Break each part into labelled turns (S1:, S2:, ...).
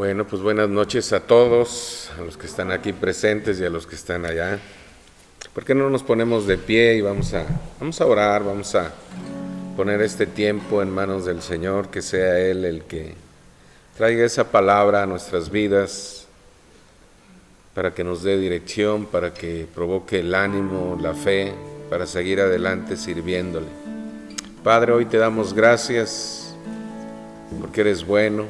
S1: Bueno, pues buenas noches a todos, a los que están aquí presentes y a los que están allá. ¿Por qué no nos ponemos de pie y vamos a orar, vamos a poner este tiempo en manos del Señor, que sea Él el que traiga esa palabra a nuestras vidas, para que nos dé dirección, para que provoque el ánimo, la fe, para seguir adelante sirviéndole. Padre, hoy te damos gracias porque eres bueno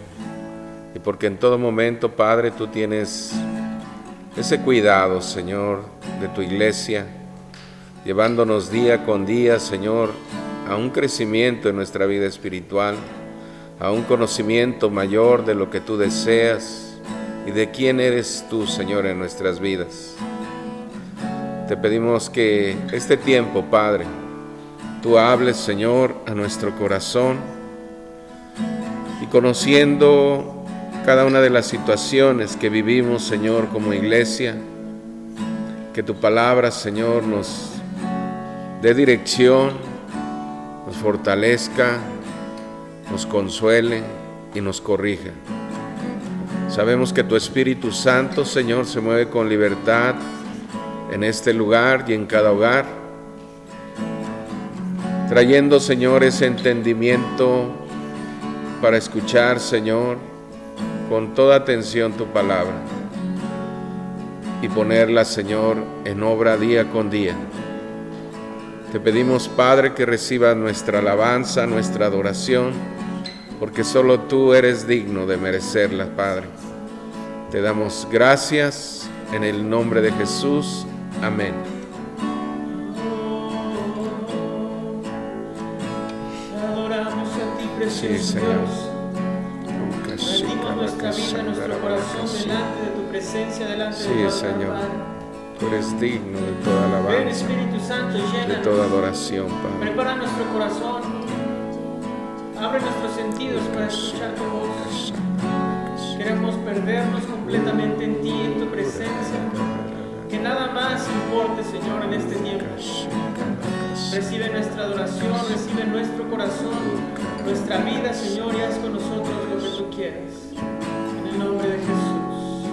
S1: y porque en todo momento, Padre, tú tienes ese cuidado, Señor, de tu iglesia, llevándonos día con día, Señor, a un crecimiento en nuestra vida espiritual, a un conocimiento mayor de lo que tú deseas y de quién eres tú, Señor, en nuestras vidas. Te pedimos que este tiempo, Padre, tú hables, Señor, a nuestro corazón y conociendo cada una de las situaciones que vivimos, Señor, como iglesia, que tu palabra, Señor, nos dé dirección, nos fortalezca, nos consuele y nos corrija. Sabemos que tu Espíritu Santo, Señor, se mueve con libertad en este lugar y en cada hogar, trayendo, Señor, ese entendimiento para escuchar, Señor, con toda atención tu palabra y ponerla, Señor, en obra día con día. Te pedimos, Padre, que recibas nuestra alabanza, nuestra adoración, porque solo tú eres digno de merecerla, Padre. Te damos gracias en el nombre de Jesús. Amén.
S2: Adoramos a ti, precioso
S1: Sí, Señor.
S2: Dios. Rendimos nuestra vida, nuestro corazón delante de tu presencia, delante de tu altar,
S1: Señor.
S2: Padre.
S1: Tú eres digno de toda
S2: Ven,
S1: alabanza,
S2: Espíritu Santo,
S1: de
S2: llénanos.
S1: toda adoración, Padre.
S2: Prepara nuestro corazón. Abre nuestros sentidos para escuchar tu voz. Queremos perdernos completamente en ti, en tu presencia. Que nada más importe, Señor, en este tiempo. Recibe nuestra adoración, recibe nuestro corazón, nuestra vida, Señor, y haz con nosotros lo que tú quieras. En el nombre de Jesús.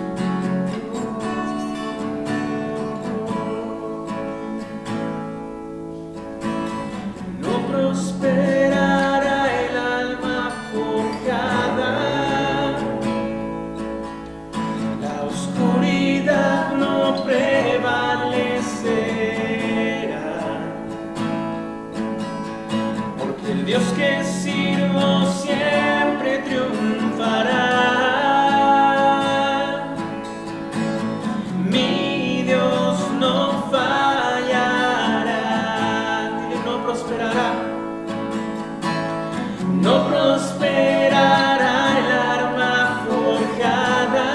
S2: No prosperará el alma forjada, la oscuridad no prevalecerá, porque el Dios que sirvo siempre triunfará. Mi Dios no fallará. Dile, no prosperará. No prosperará el arma forjada,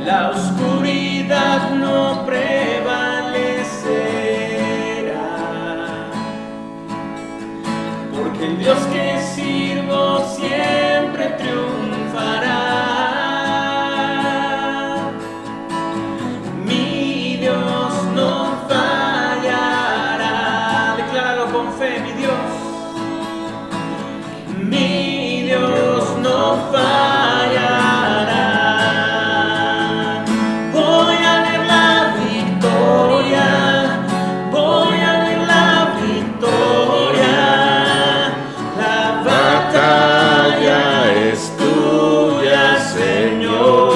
S2: la oscuridad no prevalecerá, porque el Dios que sirvo siempre triunfará. Mi Dios no fallará. Decláralo con fe, mi Dios. Mi Dios no fallará. Voy a ver la victoria. Voy a ver la victoria. La batalla es tuya, Señor.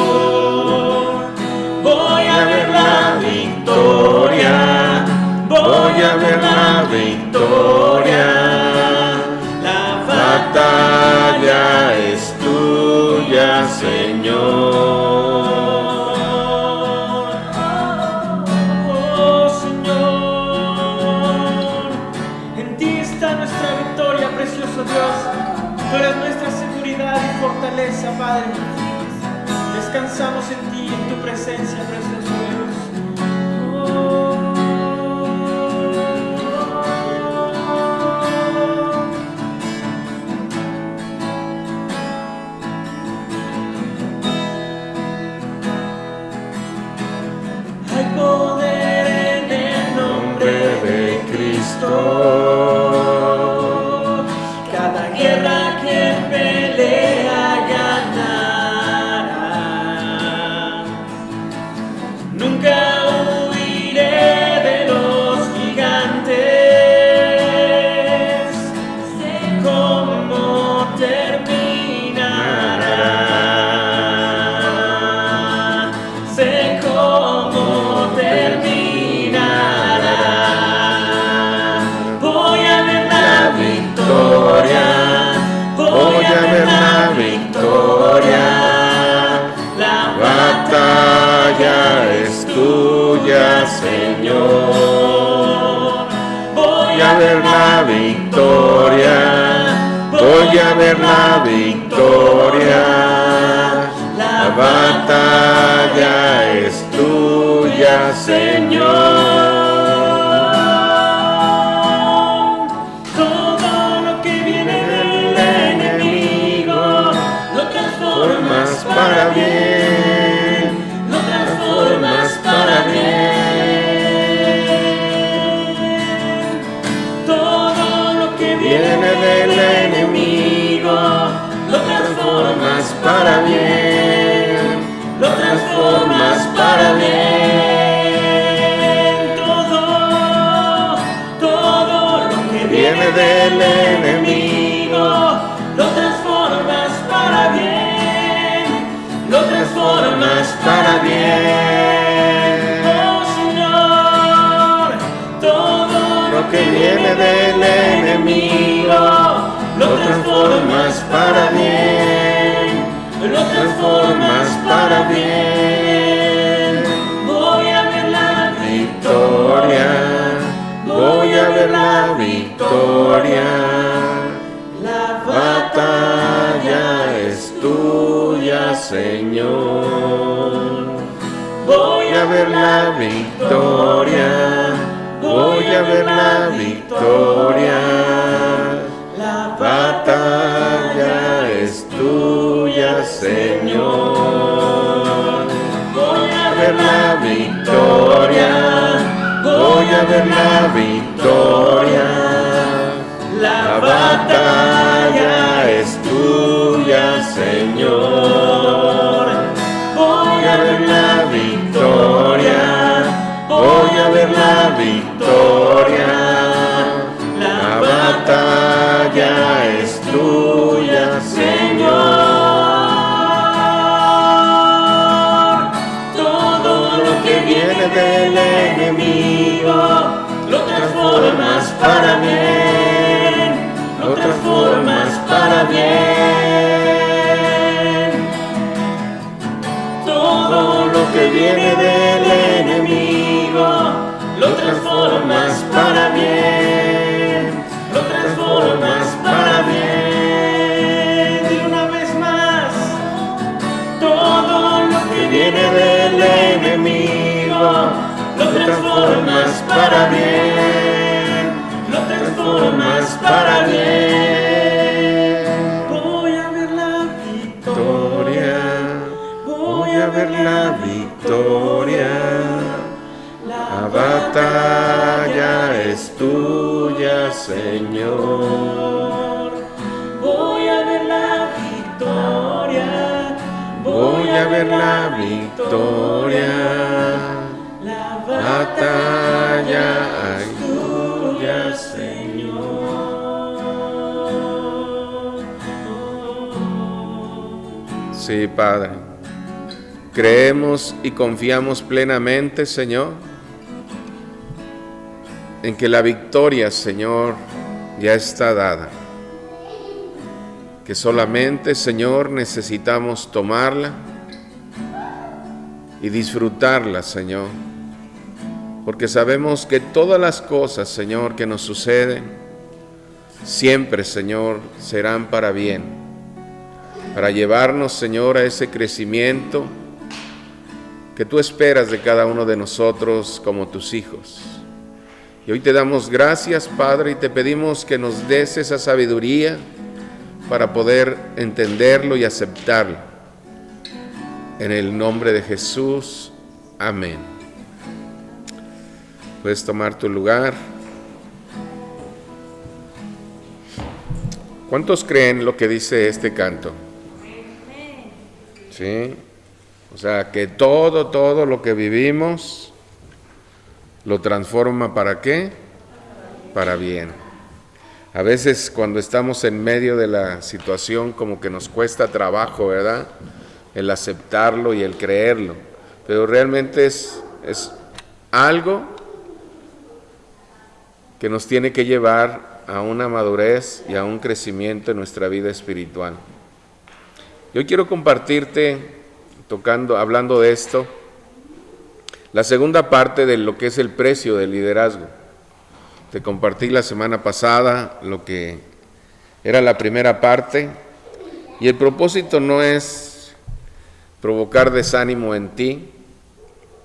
S2: Voy a ver la victoria. Voy a ver la victoria. La batalla es tuya, Señor. Oh, Señor, en ti está nuestra victoria, precioso Dios. Tú eres nuestra seguridad y fortaleza, Padre. Descansamos en ti, en tu presencia, precioso Dios. Hay poder en el nombre de Cristo. Cada guerra que pelea
S3: Señor. Voy a ver la victoria, voy a ver la victoria. La batalla es tuya, Señor. Todo lo que viene del enemigo lo transformas para bien, lo transformas para bien. Todo lo que viene del enemigo lo transformas para bien, lo transformas para bien. Todo lo que viene del enemigo lo transformas para bien, lo transformas para bien. Oh Señor, todo lo que viene del enemigo lo transformas para bien, lo transformas para bien. Voy a ver la victoria, voy a ver la victoria. La batalla es tuya, Señor. Voy a ver la victoria, voy a ver la victoria. La batalla es tuya, Señor. Voy a ver la victoria, voy a ver la victoria. La batalla es tuya, Señor. Voy a ver la victoria, voy a ver la victoria. La batalla es tuya, Señor. Todo lo que viene del enemigo lo transformas para bien, lo transformas para bien. Todo lo que viene del enemigo lo transformas para bien, lo transformas para bien. Y una vez más, todo lo que viene del enemigo lo transformas para bien, lo transformas para bien. Voy a ver la victoria, voy a ver la victoria. La batalla es tuya, Señor. Voy a ver la victoria, voy a ver la victoria. La batalla es tuya, Señor.
S1: Sí, Padre. Creemos y confiamos plenamente, Señor, en que la victoria, Señor, ya está dada. Que solamente, Señor, necesitamos tomarla y disfrutarla, Señor. Porque sabemos que todas las cosas, Señor, que nos suceden, siempre, Señor, serán para bien. Para llevarnos, Señor, a ese crecimiento que tú esperas de cada uno de nosotros como tus hijos. Y hoy te damos gracias, Padre, y te pedimos que nos des esa sabiduría para poder entenderlo y aceptarlo. En el nombre de Jesús, amén. Puedes tomar tu lugar. ¿Cuántos creen lo que dice este canto? ¿Sí? O sea, que todo lo que vivimos lo transforma ¿para qué? Para bien. A veces cuando estamos en medio de la situación como que nos cuesta trabajo, ¿verdad? El aceptarlo y el creerlo. Pero realmente es algo que nos tiene que llevar a una madurez y a un crecimiento en nuestra vida espiritual. Yo quiero compartirte, hablando de esto, La segunda parte de lo que es el precio del liderazgo. Te compartí la semana pasada lo que era la primera parte, y el propósito no es provocar desánimo en ti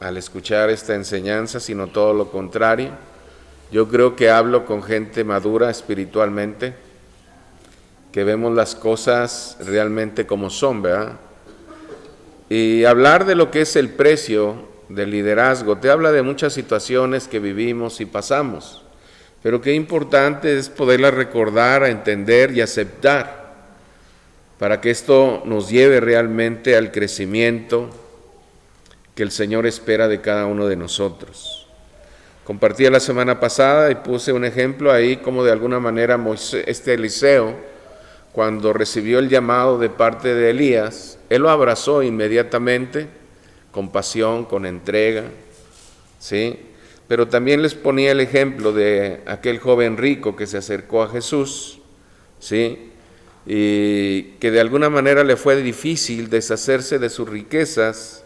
S1: al escuchar esta enseñanza, sino todo lo contrario. Yo creo que hablo con gente madura espiritualmente, que vemos las cosas realmente como son, ¿verdad? Y hablar de lo que es el precio del liderazgo, te habla de muchas situaciones que vivimos y pasamos, pero qué importante es poderlas recordar, entender y aceptar, para que esto nos lleve realmente al crecimiento que el Señor espera de cada uno de nosotros. Compartí la semana pasada y puse un ejemplo ahí, como de alguna manera Eliseo, cuando recibió el llamado de parte de Elías, él lo abrazó inmediatamente, con pasión, con entrega, ¿sí? Pero también les ponía el ejemplo de aquel joven rico que se acercó a Jesús, ¿sí? Y que de alguna manera le fue difícil deshacerse de sus riquezas,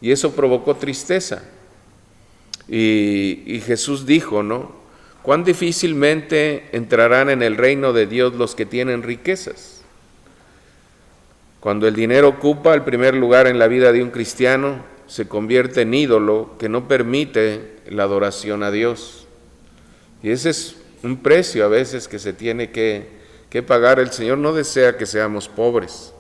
S1: y eso provocó tristeza. Y Jesús dijo, ¿no? ¿Cuán difícilmente entrarán en el reino de Dios los que tienen riquezas? Cuando el dinero ocupa el primer lugar en la vida de un cristiano, se convierte en ídolo que no permite la adoración a Dios. Y ese es un precio a veces que se tiene que pagar. El Señor no desea que seamos pobres,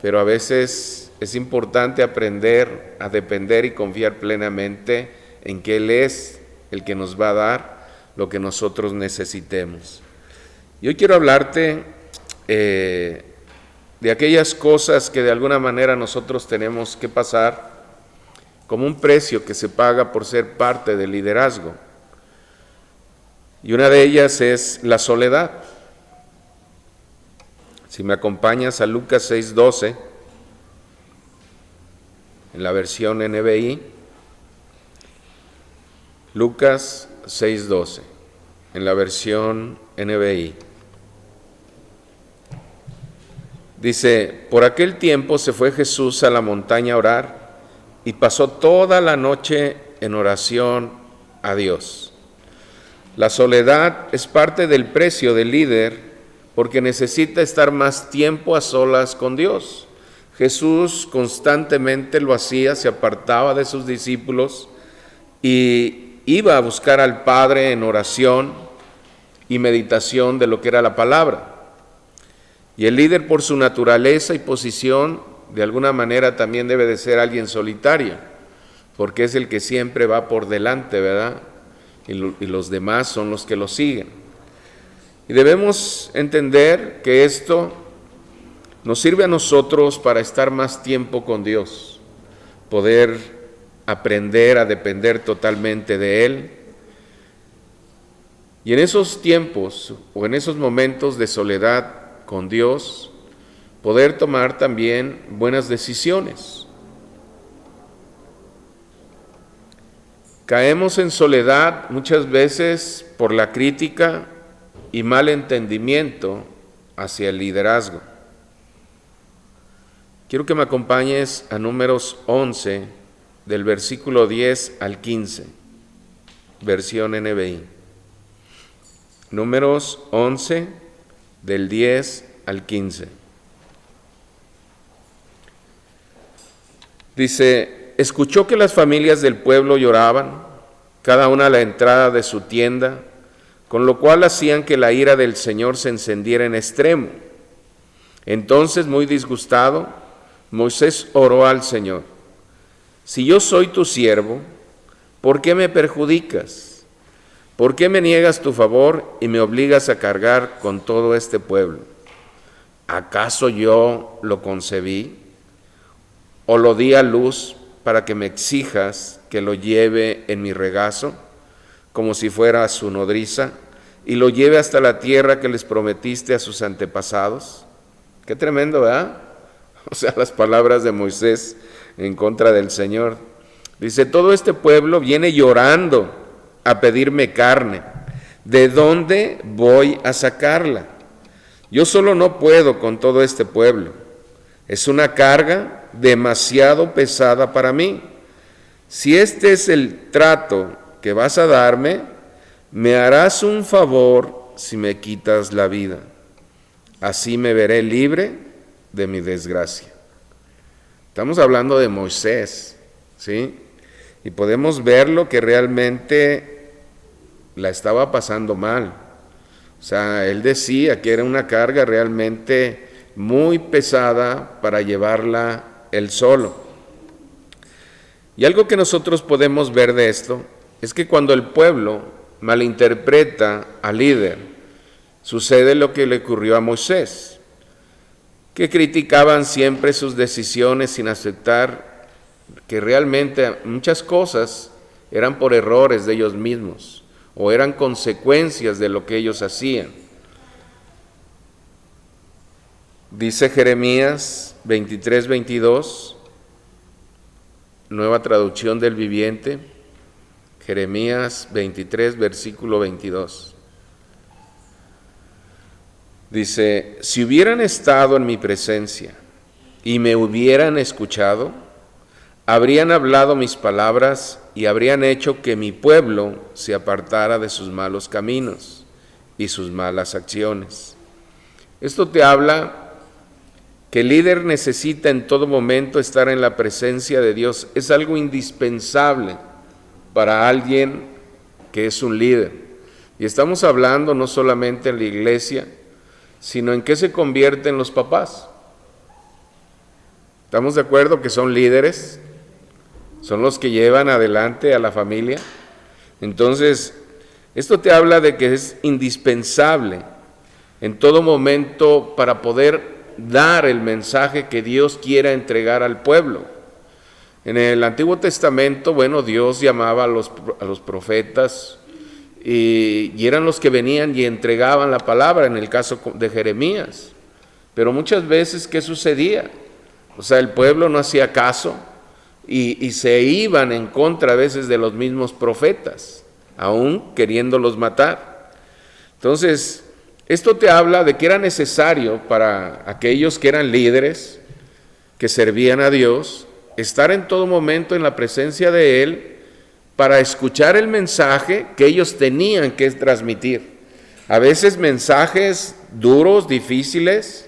S1: pero a veces es importante aprender a depender y confiar plenamente en que Él es el que nos va a dar lo que nosotros necesitemos. Y hoy quiero hablarte de aquellas cosas que de alguna manera nosotros tenemos que pasar como un precio que se paga por ser parte del liderazgo. Y una de ellas es la soledad. Si me acompañas a Lucas 6:12, en la versión NBI, Lucas 6:12, en la versión NBI. Dice, por aquel tiempo se fue Jesús a la montaña a orar y pasó toda la noche en oración a Dios. La soledad es parte del precio del líder porque necesita estar más tiempo a solas con Dios. Jesús constantemente lo hacía, se apartaba de sus discípulos y iba a buscar al Padre en oración y meditación de lo que era la palabra. Y el líder, por su naturaleza y posición, de alguna manera también debe de ser alguien solitario, porque es el que siempre va por delante, ¿verdad? Y los demás son los que lo siguen. Y debemos entender que esto nos sirve a nosotros para estar más tiempo con Dios, poder aprender a depender totalmente de Él. Y en esos tiempos o en esos momentos de soledad con Dios, poder tomar también buenas decisiones. Caemos en soledad muchas veces por la crítica y mal entendimiento hacia el liderazgo. Quiero que me acompañes a Números 11, del versículo 10 al 15, versión NBI. Números 11, del 10 al 15. Dice, escuchó que las familias del pueblo lloraban, cada una a la entrada de su tienda, con lo cual hacían que la ira del Señor se encendiera en extremo. Entonces, muy disgustado, Moisés oró al Señor, si yo soy tu siervo, ¿por qué me perjudicas? ¿Por qué me niegas tu favor y me obligas a cargar con todo este pueblo? ¿Acaso yo lo concebí o lo di a luz para que me exijas que lo lleve en mi regazo, como si fuera su nodriza, y lo lleve hasta la tierra que les prometiste a sus antepasados? Qué tremendo, ¿verdad? O sea, las palabras de Moisés en contra del Señor. Dice, todo este pueblo viene llorando a pedirme carne. ¿De dónde voy a sacarla? Yo solo no puedo con todo este pueblo. Es una carga demasiado pesada para mí. si este es el trato que vas a darme, me harás un favor si me quitas la vida. Así me veré libre de mi desgracia. Estamos hablando de Moisés, ¿sí? Y podemos verlo que realmente la estaba pasando mal. O sea, él decía que era una carga realmente muy pesada para llevarla él solo. Y algo que nosotros podemos ver de esto es que cuando el pueblo malinterpreta al líder, sucede lo que le ocurrió a Moisés, que criticaban siempre sus decisiones sin aceptar que realmente muchas cosas eran por errores de ellos mismos o eran consecuencias de lo que ellos hacían. Dice Jeremías 23:22, nueva traducción del Viviente, Jeremías 23, versículo 22. Dice, si hubieran estado en mi presencia y me hubieran escuchado, habrían hablado mis palabras y habrían hecho que mi pueblo se apartara de sus malos caminos y sus malas acciones. Esto te habla que el líder necesita en todo momento estar en la presencia de Dios. Es algo indispensable para alguien que es un líder. Y estamos hablando no solamente en la iglesia, sino en qué se convierten los papás. ¿Estamos de acuerdo que son líderes? Son los que llevan adelante a la familia. Entonces, esto te habla de que es indispensable en todo momento para poder dar el mensaje que Dios quiera entregar al pueblo. En el Antiguo Testamento, bueno, Dios llamaba a los profetas y eran los que venían y entregaban la palabra, en el caso de Jeremías. Pero muchas veces, ¿qué sucedía? O sea, el pueblo no hacía caso y se iban en contra a veces de los mismos profetas, aún queriéndolos matar. Entonces, esto te habla de que era necesario para aquellos que eran líderes, que servían a Dios, estar en todo momento en la presencia de Él para escuchar el mensaje que ellos tenían que transmitir. A veces mensajes duros, difíciles,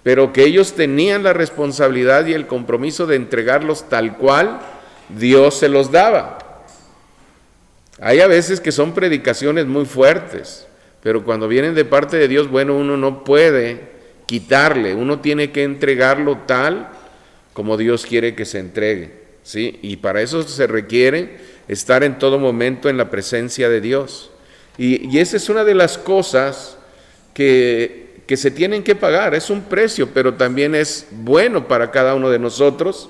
S1: pero que ellos tenían la responsabilidad y el compromiso de entregarlos tal cual Dios se los daba. Hay a veces que son predicaciones muy fuertes, pero cuando vienen de parte de Dios, bueno, uno no puede quitarle, uno tiene que entregarlo tal como Dios quiere que se entregue, ¿sí? Y para eso se requiere estar en todo momento en la presencia de Dios. Y esa es una de las cosas que se tienen que pagar, es un precio, pero también es bueno para cada uno de nosotros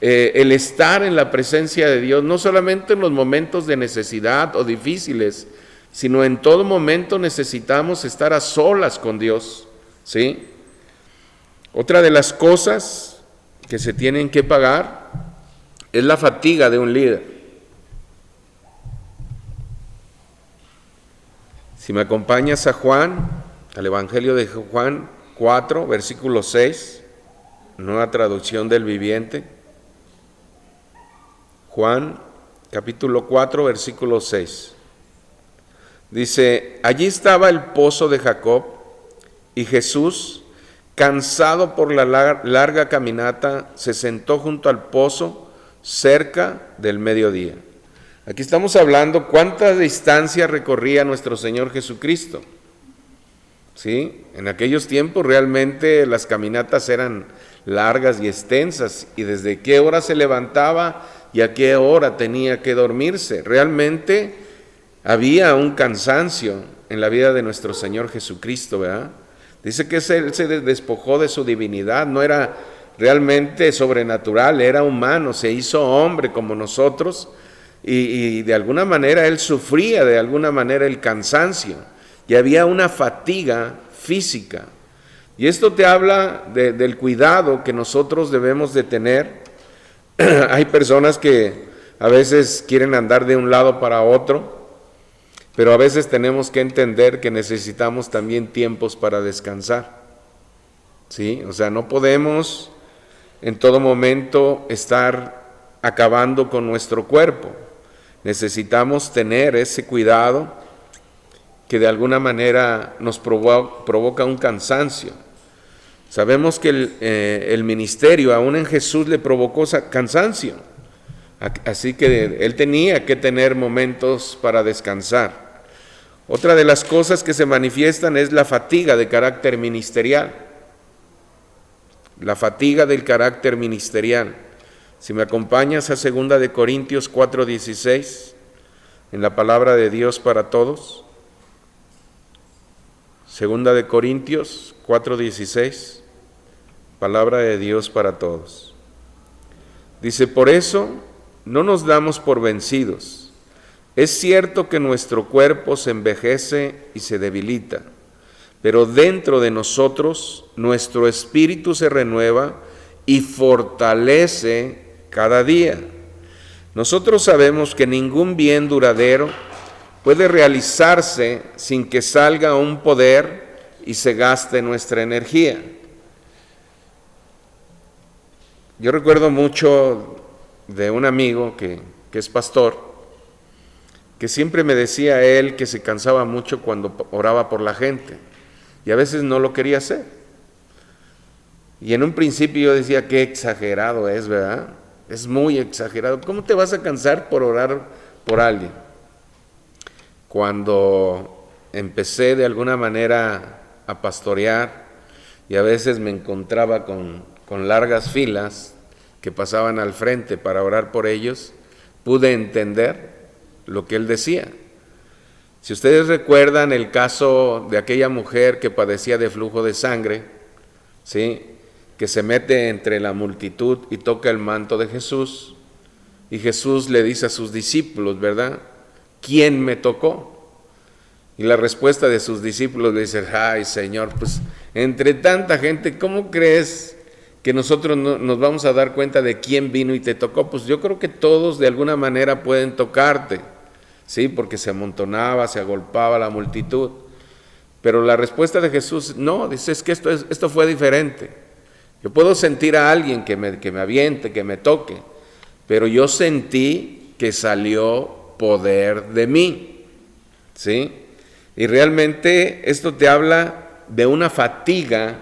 S1: el estar en la presencia de Dios, no solamente en los momentos de necesidad o difíciles, sino en todo momento necesitamos estar a solas con Dios, ¿sí? Otra de las cosas que se tienen que pagar es la fatiga de un líder. Si me acompañas a Juan, al Evangelio de Juan 4, versículo 6, nueva traducción del Viviente. Juan, capítulo 4, versículo 6. Dice, allí estaba el pozo de Jacob y Jesús, cansado por la larga caminata, se sentó junto al pozo cerca del mediodía. Aquí estamos hablando cuánta distancia recorría nuestro Señor Jesucristo. ¿Sí? En aquellos tiempos realmente las caminatas eran largas y extensas, y desde qué hora se levantaba y a qué hora tenía que dormirse. Realmente había un cansancio en la vida de nuestro Señor Jesucristo, ¿verdad? Dice que Él se despojó de su divinidad, no era realmente sobrenatural, era humano, se hizo hombre como nosotros, y de alguna manera Él sufría de alguna manera el cansancio, y había una fatiga física. Y esto te habla del cuidado que nosotros debemos de tener. Hay personas que a veces quieren andar de un lado para otro, pero a veces tenemos que entender que necesitamos también tiempos para descansar, ¿sí? O sea, no podemos en todo momento estar acabando con nuestro cuerpo. Necesitamos tener ese cuidado que de alguna manera nos provoca un cansancio. Sabemos que el ministerio aún en Jesús le provocó cansancio, así que él tenía que tener momentos para descansar. Otra de las cosas que se manifiestan es la fatiga de carácter ministerial. La fatiga del carácter ministerial. Si me acompañas a 2 de Corintios 4:16, en la palabra de Dios para todos. 2 de Corintios 4:16, palabra de Dios para todos. Dice, por eso no nos damos por vencidos. Es cierto que nuestro cuerpo se envejece y se debilita, pero dentro de nosotros nuestro espíritu se renueva y fortalece cada día. Nosotros sabemos que ningún bien duradero puede realizarse sin que salga un poder y se gaste nuestra energía. Yo recuerdo mucho de un amigo que es pastor, que siempre me decía él que se cansaba mucho cuando oraba por la gente y a veces no lo quería hacer. Y en un principio yo decía, qué exagerado es, ¿verdad? Es muy exagerado. ¿Cómo te vas a cansar por orar por alguien? Cuando empecé de alguna manera a pastorear y a veces me encontraba con largas filas que pasaban al frente para orar por ellos, pude entender lo que él decía. Si ustedes recuerdan el caso de aquella mujer que padecía de flujo de sangre, ¿sí?, que se mete entre la multitud y toca el manto de Jesús, y Jesús le dice a sus discípulos, ¿verdad?, ¿quién me tocó? Y la respuesta de sus discípulos le dice, ay Señor, pues entre tanta gente, ¿cómo crees que nosotros no nos vamos a dar cuenta de quién vino y te tocó? Pues yo creo que todos de alguna manera pueden tocarte, sí, porque se amontonaba, se agolpaba la multitud. Pero la respuesta de Jesús, no, dice, es que esto fue diferente. Yo puedo sentir a alguien que me aviente, que me toque, pero yo sentí que salió poder de mí, ¿sí? Y realmente esto te habla de una fatiga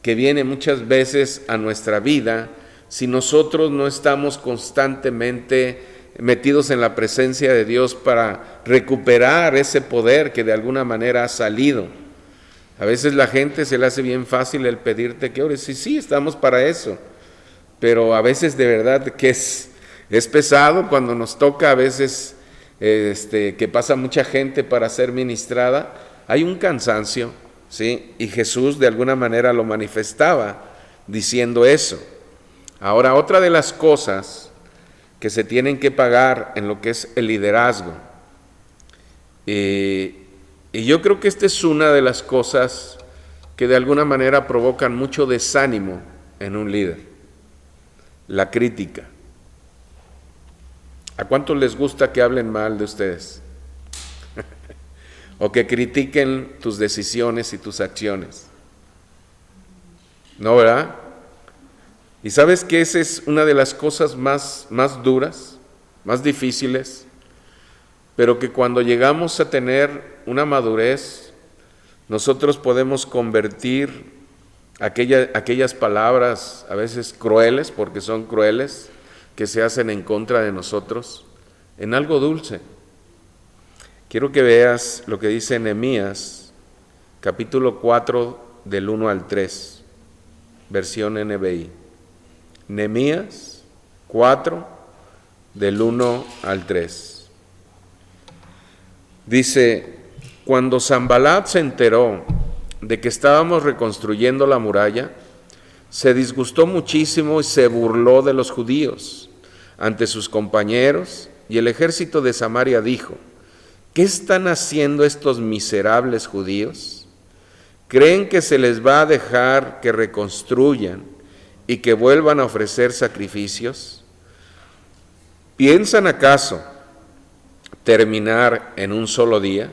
S1: que viene muchas veces a nuestra vida si nosotros no estamos constantemente metidos en la presencia de Dios para recuperar ese poder que de alguna manera ha salido. A veces la gente se le hace bien fácil el pedirte que ores, y sí, estamos para eso, pero a veces de verdad que es pesado cuando nos toca, a veces que pasa mucha gente para ser ministrada, hay un cansancio, ¿sí? Y Jesús de alguna manera lo manifestaba diciendo eso. Ahora, otra de las cosas que se tienen que pagar en lo que es el liderazgo, y yo creo que esta es una de las cosas que de alguna manera provocan mucho desánimo en un líder, la crítica. ¿A cuántos les gusta que hablen mal de ustedes? O que critiquen tus decisiones y tus acciones. ¿No, verdad? Y sabes que esa es una de las cosas más duras, más difíciles, pero que cuando llegamos a tener una madurez, nosotros podemos convertir aquellas palabras a veces crueles, porque son crueles, que se hacen en contra de nosotros, en algo dulce. Quiero que veas lo que dice Nehemías, capítulo 4, del 1 al 3, versión NBI. Nehemías 4, del 1 al 3. Dice, cuando Sanbalat se enteró de que estábamos reconstruyendo la muralla, se disgustó muchísimo y se burló de los judíos ante sus compañeros, y el ejército de Samaria dijo, ¿qué están haciendo estos miserables judíos? ¿Creen que se les va a dejar que reconstruyan y que vuelvan a ofrecer sacrificios? ¿Piensan acaso terminar en un solo día?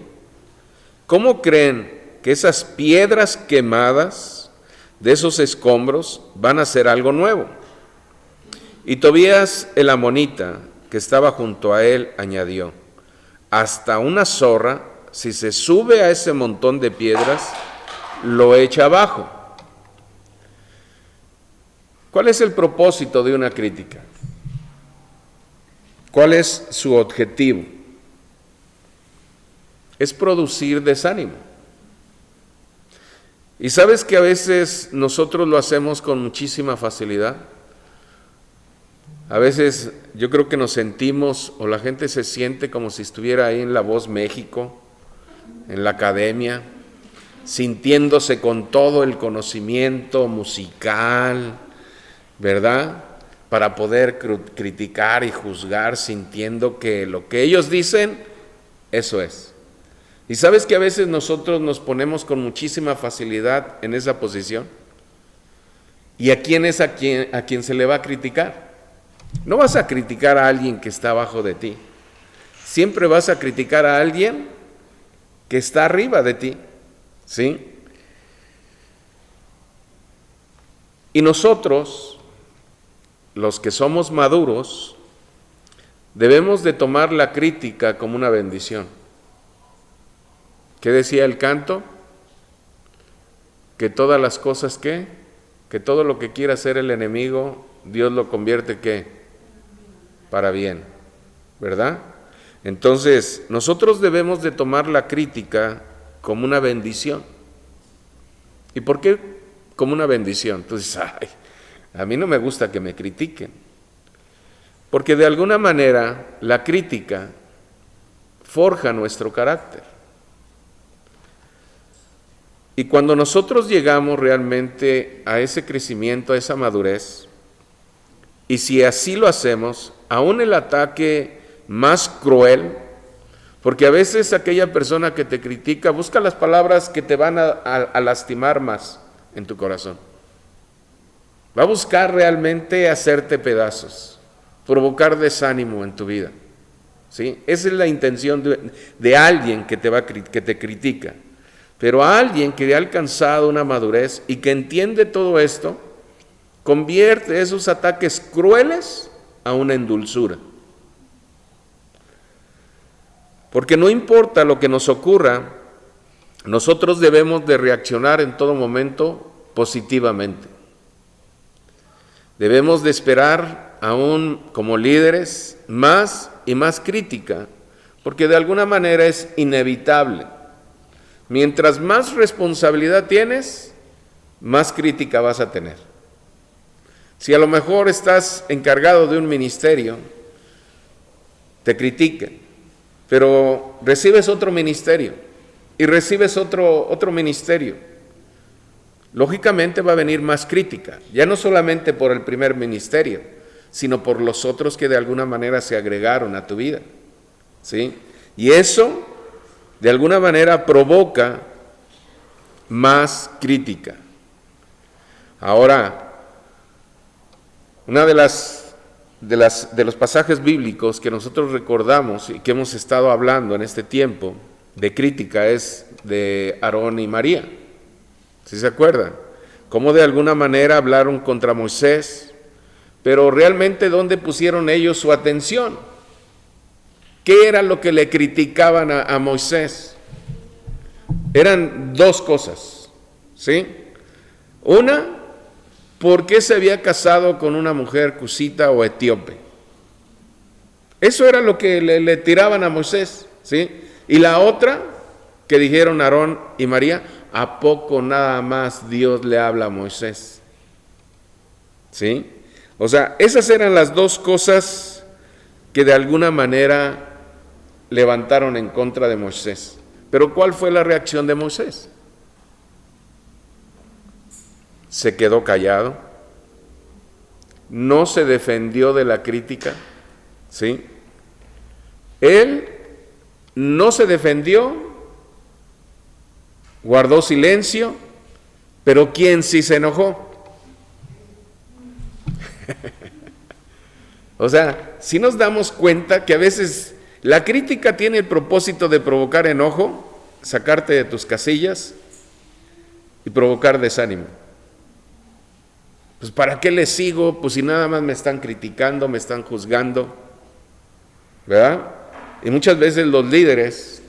S1: ¿Cómo creen que esas piedras quemadas de esos escombros van a ser algo nuevo? Y Tobías el amonita, que estaba junto a él, añadió: hasta una zorra, si se sube a ese montón de piedras, lo echa abajo. ¿Cuál es el propósito de una crítica? ¿Cuál es su objetivo? Es producir desánimo. Y sabes que a veces nosotros lo hacemos con muchísima facilidad. A veces yo creo que nos sentimos, o la gente se siente como si estuviera ahí en La Voz México, en la academia, sintiéndose con todo el conocimiento musical, ¿verdad? Para poder criticar y juzgar, sintiendo que lo que ellos dicen, eso es. Y sabes que a veces nosotros nos ponemos con muchísima facilidad en esa posición. ¿Y a quién es a quien se le va a criticar? No vas a criticar a alguien que está abajo de ti. Siempre vas a criticar a alguien que está arriba de ti, ¿sí? Y nosotros, los que somos maduros, debemos de tomar la crítica como una bendición. ¿Qué decía el canto? Que todas las cosas que todo lo que quiera hacer el enemigo, Dios lo convierte ¿qué? Para bien, ¿verdad? Entonces, nosotros debemos de tomar la crítica como una bendición. ¿Y por qué como una bendición? Tú dices, ay, a mí no me gusta que me critiquen. Porque de alguna manera la crítica forja nuestro carácter. Y cuando nosotros llegamos realmente a ese crecimiento, a esa madurez, y si así lo hacemos, aún el ataque más cruel, porque a veces aquella persona que te critica busca las palabras que te van a lastimar más en tu corazón. Va a buscar realmente hacerte pedazos, provocar desánimo en tu vida, ¿sí? Esa es la intención de alguien que te critica. Pero a alguien que ha alcanzado una madurez y que entiende todo esto, convierte esos ataques crueles a una endulzura. Porque no importa lo que nos ocurra, nosotros debemos de reaccionar en todo momento positivamente. Debemos de esperar aún como líderes más y más crítica, porque de alguna manera es inevitable. Mientras más responsabilidad tienes, más crítica vas a tener. Si a lo mejor estás encargado de un ministerio, te critican, pero recibes otro ministerio y recibes otro ministerio. Lógicamente va a venir más crítica, ya no solamente por el primer ministerio, sino por los otros que de alguna manera se agregaron a tu vida, ¿sí? Y eso de alguna manera provoca más crítica. Ahora, una de los pasajes bíblicos que nosotros recordamos y que hemos estado hablando en este tiempo de crítica es de Aarón y María. ¿Sí se acuerdan? Cómo de alguna manera hablaron contra Moisés, pero realmente ¿dónde pusieron ellos su atención? ¿Qué era lo que le criticaban a Moisés? Eran dos cosas, ¿sí? Una, ¿por qué se había casado con una mujer cusita o etíope? Eso era lo que le tiraban a Moisés, ¿sí? Y la otra, que dijeron Aarón y María, ¿a poco nada más Dios le habla a Moisés? ¿Sí? O sea, esas eran las dos cosas que de alguna manera levantaron en contra de Moisés. Pero ¿cuál fue la reacción de Moisés? Se quedó callado, no se defendió de la crítica, ¿sí? Él no se defendió, guardó silencio, pero ¿quién sí se enojó? O sea, si nos damos cuenta que a veces la crítica tiene el propósito de provocar enojo, sacarte de tus casillas y provocar desánimo. Pues ¿para qué les sigo? Pues si nada más me están criticando, me están juzgando, ¿verdad? Y muchas veces los líderes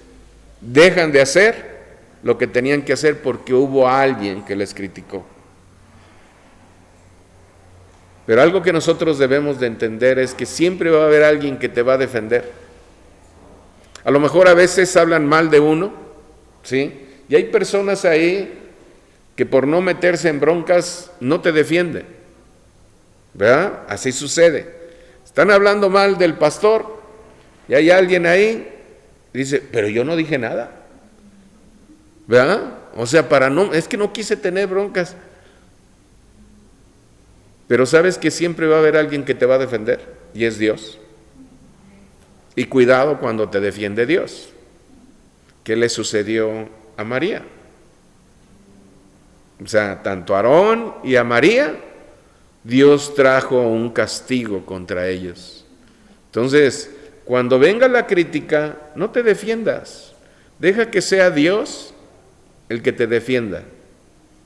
S1: dejan de hacer lo que tenían que hacer porque hubo alguien que les criticó. Pero algo que nosotros debemos de entender es que siempre va a haber alguien que te va a defender. A lo mejor a veces hablan mal de uno, ¿sí? Y hay personas ahí que por no meterse en broncas no te defienden, ¿verdad? Así sucede. Están hablando mal del pastor y hay alguien ahí y dice, pero yo no dije nada, ¿verdad? O sea, es que no quise tener broncas. Pero sabes que siempre va a haber alguien que te va a defender y es Dios. Y cuidado cuando te defiende Dios. ¿Qué le sucedió a María? O sea, tanto a Aarón y a María, Dios trajo un castigo contra ellos. Entonces, cuando venga la crítica, no te defiendas. Deja que sea Dios el que te defienda.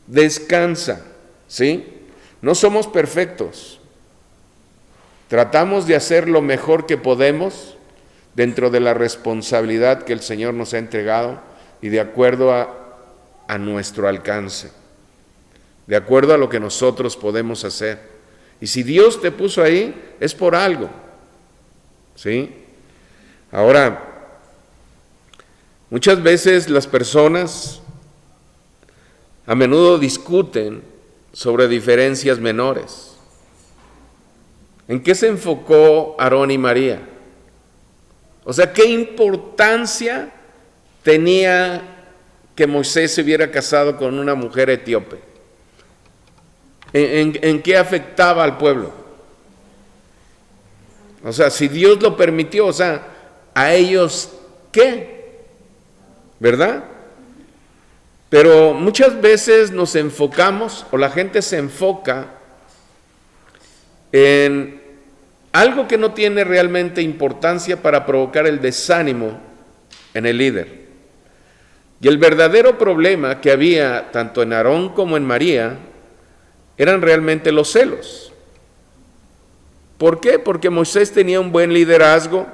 S1: Descansa, ¿sí? No somos perfectos. Tratamos de hacer lo mejor que podemos dentro de la responsabilidad que el Señor nos ha entregado y de acuerdo a nuestro alcance, de acuerdo a lo que nosotros podemos hacer. Y si Dios te puso ahí, es por algo, ¿sí? Ahora, muchas veces las personas a menudo discuten sobre diferencias menores. ¿En qué se enfocó Aarón y María? O sea, ¿qué importancia tenía que Moisés se hubiera casado con una mujer etíope? ¿En qué afectaba al pueblo? O sea, si Dios lo permitió, o sea, ¿a ellos qué? ¿Verdad? Pero muchas veces nos enfocamos, o la gente se enfoca en algo que no tiene realmente importancia para provocar el desánimo en el líder. Y el verdadero problema que había tanto en Aarón como en María eran realmente los celos. ¿Por qué? Porque Moisés tenía un buen liderazgo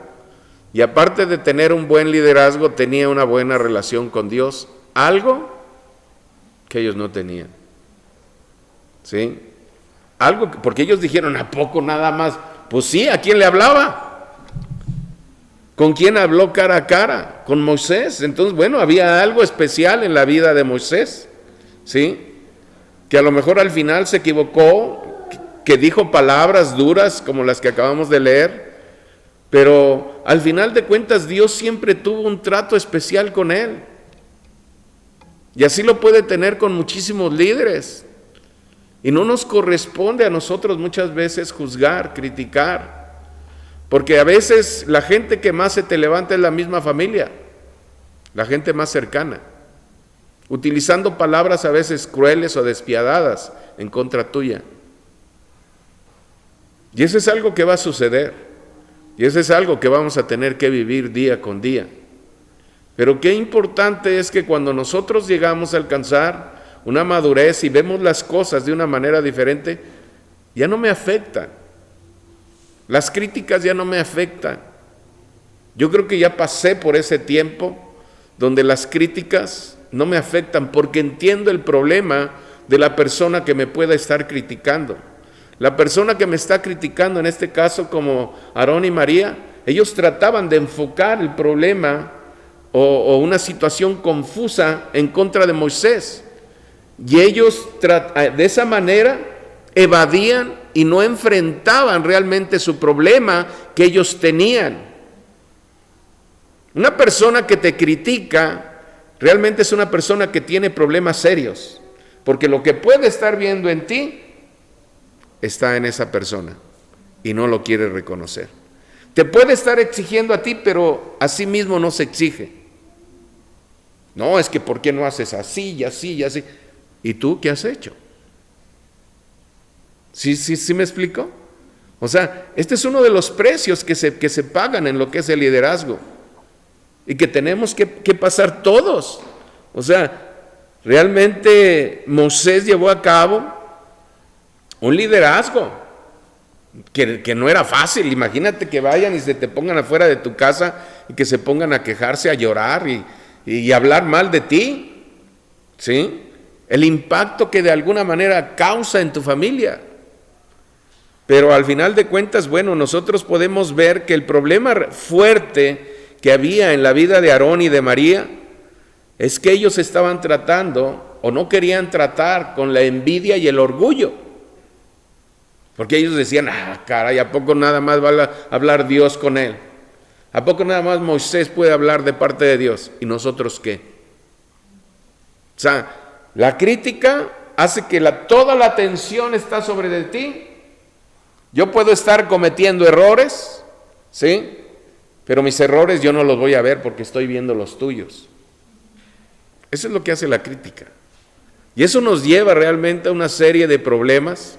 S1: y aparte de tener un buen liderazgo tenía una buena relación con Dios, algo que ellos no tenían, ¿sí? Porque ellos dijeron, ¿a poco nada más? Pues sí, ¿a quién le hablaba? ¿Con quién habló cara a cara? Con Moisés. Entonces, bueno, había algo especial en la vida de Moisés, ¿sí? Que a lo mejor al final se equivocó, que dijo palabras duras como las que acabamos de leer, pero al final de cuentas Dios siempre tuvo un trato especial con él. Y así lo puede tener con muchísimos líderes. Y no nos corresponde a nosotros muchas veces juzgar, criticar. Porque a veces la gente que más se te levanta es la misma familia, la gente más cercana, utilizando palabras a veces crueles o despiadadas en contra tuya. Y eso es algo que va a suceder. Y eso es algo que vamos a tener que vivir día con día. Pero qué importante es que cuando nosotros llegamos a alcanzar una madurez y vemos las cosas de una manera diferente, ya no me afectan. Las críticas ya no me afectan. Yo creo que ya pasé por ese tiempo donde las críticas no me afectan porque entiendo el problema de la persona que me pueda estar criticando. La persona que me está criticando, en este caso como Aarón y María, ellos trataban de enfocar el problema o una situación confusa en contra de Moisés. Y ellos de esa manera evadían y no enfrentaban realmente su problema que ellos tenían. Una persona que te critica realmente es una persona que tiene problemas serios, porque lo que puede estar viendo en ti está en esa persona y no lo quiere reconocer. Te puede estar exigiendo a ti, pero a sí mismo no se exige. No, es que ¿por qué no haces así y así y así? ¿Y tú qué has hecho? ¿Sí me explico? O sea, este es uno de los precios que se pagan en lo que es el liderazgo y que tenemos que pasar todos. O sea, realmente Moisés llevó a cabo un liderazgo que no era fácil. Imagínate que vayan y se te pongan afuera de tu casa y que se pongan a quejarse, a llorar y hablar mal de ti, ¿sí? El impacto que de alguna manera causa en tu familia. Pero al final de cuentas, bueno, nosotros podemos ver que el problema fuerte que había en la vida de Aarón y de María es que ellos estaban tratando o no querían tratar con la envidia y el orgullo. Porque ellos decían, caray, ¿a poco nada más va a hablar Dios con él? ¿A poco nada más Moisés puede hablar de parte de Dios? ¿Y nosotros qué? O sea, la crítica hace que toda la atención está sobre de ti. Yo puedo estar cometiendo errores, ¿sí? Pero mis errores yo no los voy a ver porque estoy viendo los tuyos. Eso es lo que hace la crítica. Y eso nos lleva realmente a una serie de problemas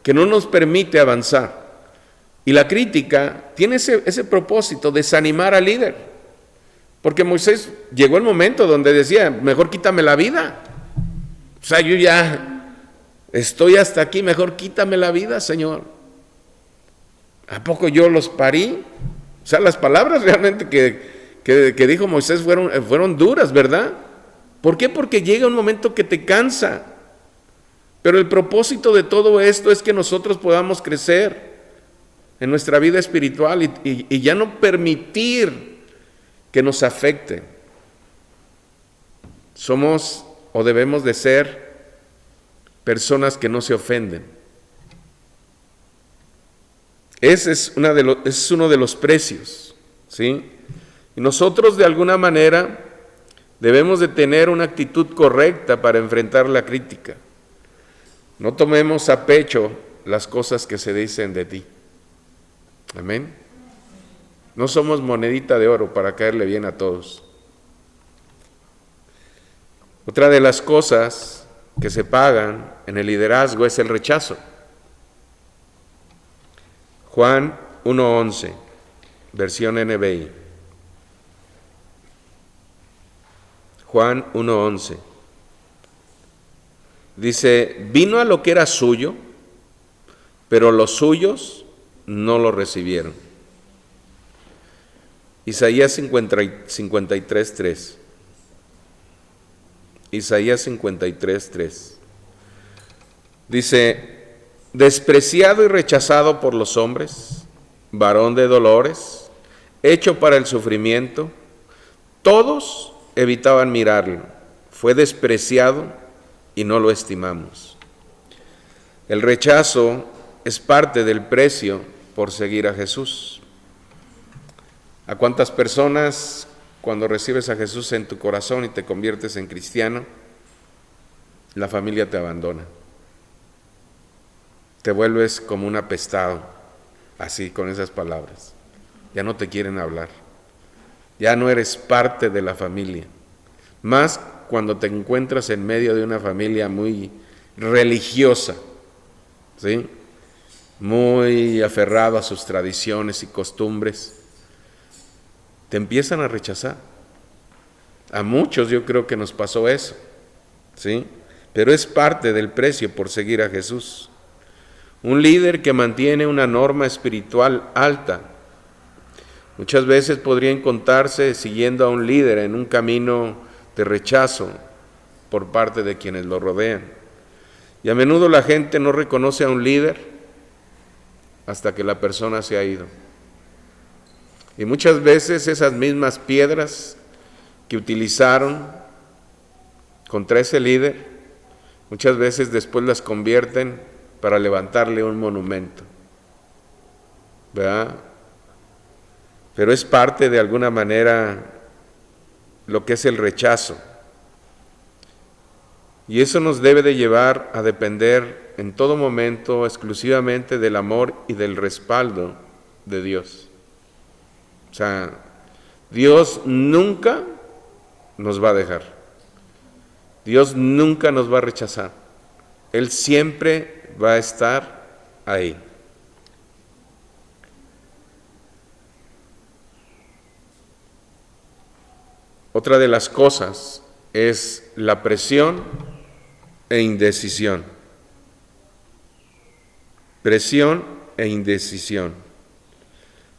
S1: que no nos permite avanzar. Y la crítica tiene ese propósito, desanimar al líder. Porque Moisés llegó el momento donde decía, mejor quítame la vida. O sea, yo ya estoy hasta aquí, mejor quítame la vida, Señor. ¿A poco yo los parí? O sea, las palabras realmente que dijo Moisés fueron duras, ¿verdad? ¿Por qué? Porque llega un momento que te cansa. Pero el propósito de todo esto es que nosotros podamos crecer en nuestra vida espiritual y ya no permitir que nos afecte. Somos o debemos de ser personas que no se ofenden. Ese es uno de los precios, ¿sí? Y nosotros de alguna manera debemos de tener una actitud correcta para enfrentar la crítica. No tomemos a pecho las cosas que se dicen de ti. Amén. No somos monedita de oro para caerle bien a todos. Otra de las cosas que se pagan en el liderazgo es el rechazo. Juan 1:11, versión NBI. Juan 1:11. Dice, vino a lo que era suyo, pero los suyos no lo recibieron. Isaías 53:3. Isaías 53:3. Dice, despreciado y rechazado por los hombres, varón de dolores, hecho para el sufrimiento, todos evitaban mirarlo, fue despreciado y no lo estimamos. El rechazo es parte del precio por seguir a Jesús. ¿A cuántas personas cuando recibes a Jesús en tu corazón y te conviertes en cristiano, la familia te abandona? Te vuelves como un apestado, así con esas palabras. Ya no te quieren hablar. Ya no eres parte de la familia. Más cuando te encuentras en medio de una familia muy religiosa, ¿sí? Muy aferrado a sus tradiciones y costumbres, te empiezan a rechazar. A muchos yo creo que nos pasó eso, ¿sí? Pero es parte del precio por seguir a Jesús. Un líder que mantiene una norma espiritual alta, muchas veces podría encontrarse siguiendo a un líder en un camino de rechazo por parte de quienes lo rodean. Y a menudo la gente no reconoce a un líder hasta que la persona se ha ido. Y muchas veces esas mismas piedras que utilizaron contra ese líder, muchas veces después las convierten para levantarle un monumento, ¿verdad? Pero es parte de alguna manera lo que es el rechazo. Y eso nos debe de llevar a depender en todo momento exclusivamente del amor y del respaldo de Dios. O sea, Dios nunca nos va a dejar. Dios nunca nos va a rechazar. Él siempre va a estar ahí. Otra de las cosas es la presión e indecisión. presión e indecisión.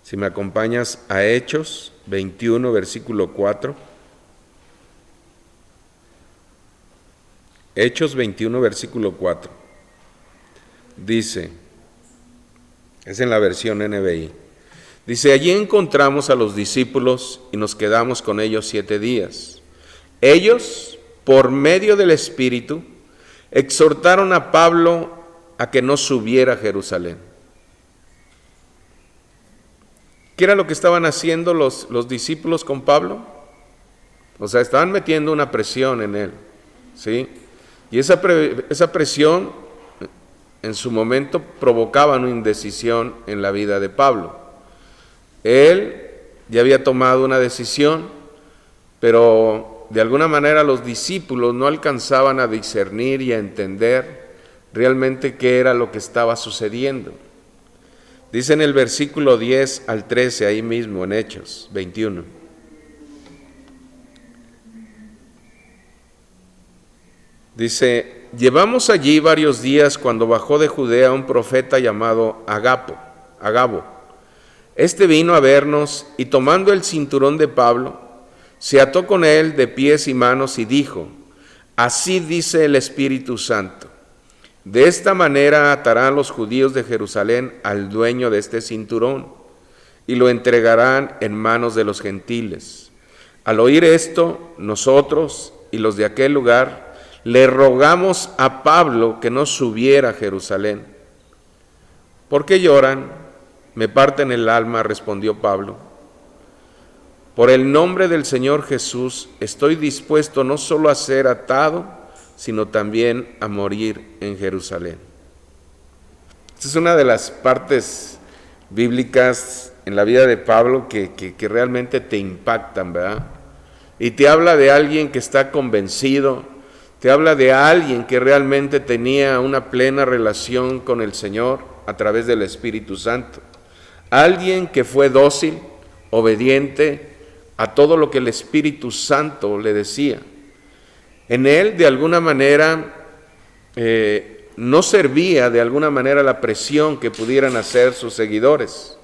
S1: Si me acompañas a Hechos 21, versículo 4. Hechos 21, versículo 4. Dice, es en la versión NBI. Dice, allí encontramos a los discípulos y nos quedamos con ellos 7 días. Ellos, por medio del Espíritu, exhortaron a Pablo a que no subiera a Jerusalén. ¿Qué era lo que estaban haciendo los discípulos con Pablo? O sea, estaban metiendo una presión en él, ¿sí? Y esa presión en su momento provocaba una indecisión en la vida de Pablo. Él ya había tomado una decisión, pero de alguna manera los discípulos no alcanzaban a discernir y a entender realmente qué era lo que estaba sucediendo. Dice en el versículo 10 al 13, ahí mismo en Hechos 21. Dice, llevamos allí varios días cuando bajó de Judea un profeta llamado Agabo. Este vino a vernos y tomando el cinturón de Pablo, se ató con él de pies y manos y dijo, así dice el Espíritu Santo, de esta manera atarán los judíos de Jerusalén al dueño de este cinturón y lo entregarán en manos de los gentiles. Al oír esto, nosotros y los de aquel lugar le rogamos a Pablo que no subiera a Jerusalén. ¿Por qué lloran? Me parten el alma, respondió Pablo. Por el nombre del Señor Jesús estoy dispuesto no solo a ser atado, sino también a morir en Jerusalén. Esta es una de las partes bíblicas en la vida de Pablo que realmente te impactan, ¿verdad? Y te habla de alguien que está convencido, te habla de alguien que realmente tenía una plena relación con el Señor a través del Espíritu Santo. Alguien que fue dócil, obediente a todo lo que el Espíritu Santo le decía. En él, de alguna manera, no servía de alguna manera la presión que pudieran hacer sus seguidores,